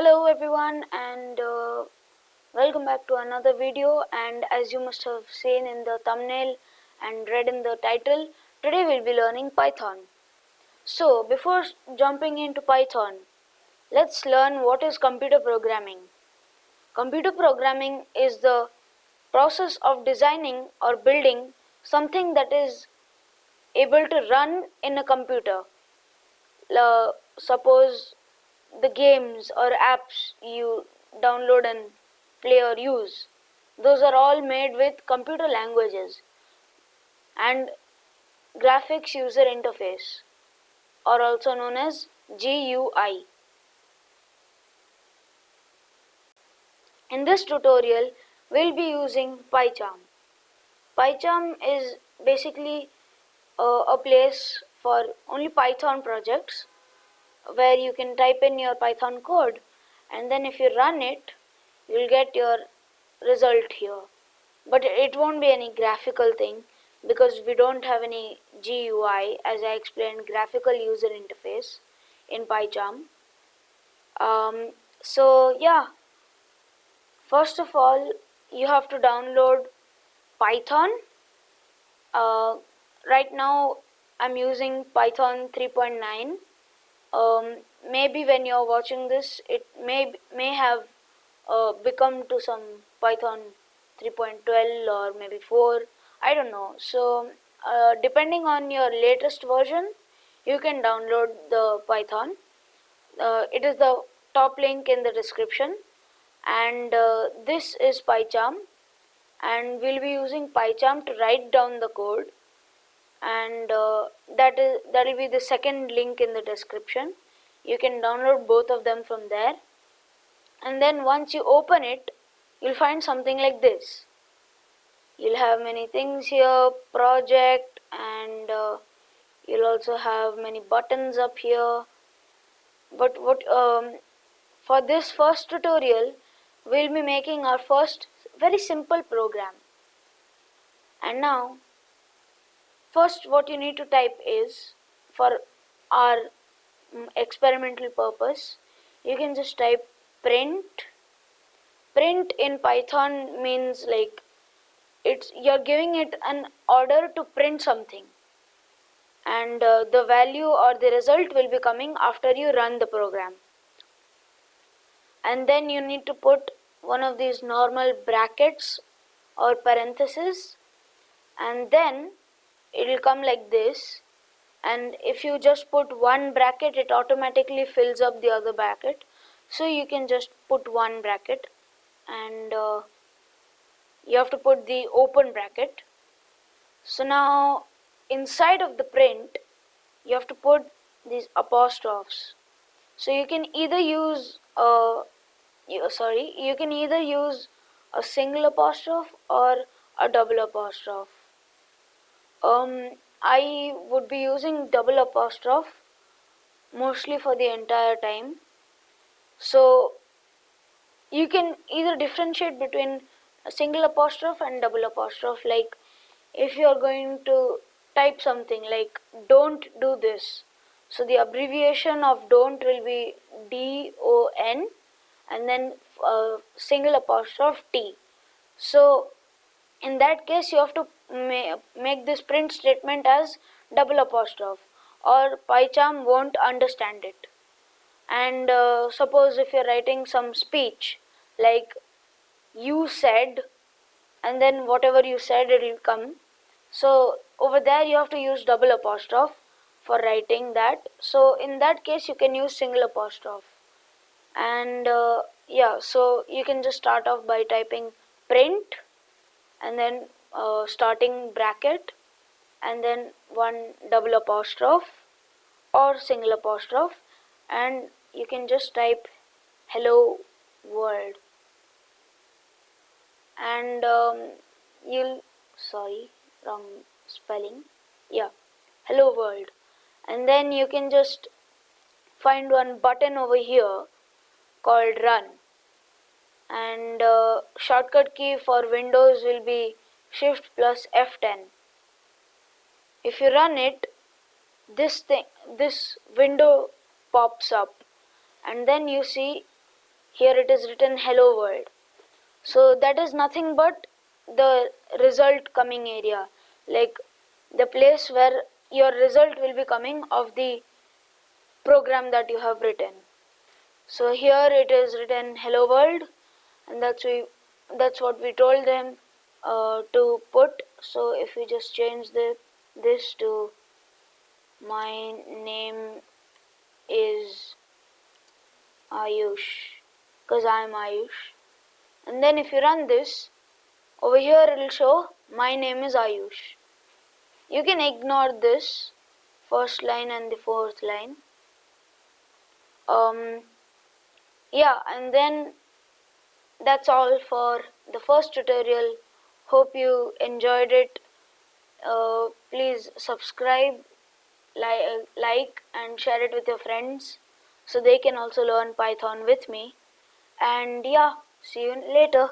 Hello everyone, and welcome back to another video. And as you must have seen in the thumbnail and read in the title, today we'll be learning Python. So before jumping into Python, let's learn what is computer programming. Computer programming is the process of designing or building something that is able to run in a computer. Suppose the games or apps you download and play or use, those are all made with computer languages and graphics user interface, or also known as GUI. In this tutorial, we'll be using PyCharm. PyCharm is basically a place for only Python projects where you can type in your Python code, and then if you run it, you'll get your result here. But it won't be any graphical thing because we don't have any GUI, as I explained, graphical user interface in PyCharm. So yeah, first of all, you have to download Python. Right now I'm using Python 3.9. Maybe when you're watching this, it may have become to some Python 3.12 or maybe 4. I don't know. So depending on your latest version, you can download the Python. It is the top link in the description, and this is PyCharm, and we'll be using PyCharm to write down the code, and that will be the second link in the description. You can download both of them from there, and then once you open it, you'll find something like this. You'll have many things here, project, and you'll also have many buttons up here. But for this first tutorial, we'll be making our first very simple program. And now first what you need to type is, for our experimental purpose, you can just type print. Print in Python means like you're giving it an order to print something, and the value or the result will be coming after you run the program. And then you need to put one of these normal brackets or parentheses, and then it will come like this. And if you just put one bracket, it automatically fills up the other bracket, so you can just put one bracket, and you have to put the open bracket. So now inside of the print, you have to put these apostrophes. So you can either use you can either use a single apostrophe or a double apostrophe. I would be using double apostrophe mostly for the entire time. So you can either differentiate between a single apostrophe and double apostrophe. Like if you are going to type something like don't do this, so the abbreviation of don't will be DON, and then single apostrophe T. So in that case, you have to make this print statement as double apostrophe, or PyCharm won't understand it. And suppose if you're writing some speech like you said, and then whatever you said, it will come. So over there you have to use double apostrophe for writing that. So in that case you can use single apostrophe. And yeah, so you can just start off by typing print, and then starting bracket, and then one double apostrophe or single apostrophe, and you can just type hello world. And wrong spelling, yeah, hello world. And then you can just find one button over here called run, and shortcut key for Windows will be Shift plus F10. If you run it, this window pops up, and then you see here it is written hello world. So that is nothing but the result coming area, like the place where your result will be coming of the program that you have written. So here it is written hello world, and that's what we told them to put. So if we just change this to my name is Aayush, because I am Aayush. And then if you run this, over here it will show my name is Aayush. You can ignore this first line and the fourth line. Yeah, and then that's all for the first tutorial. Hope you enjoyed it. Please subscribe, like and share it with your friends so they can also learn Python with me. And yeah, see you later.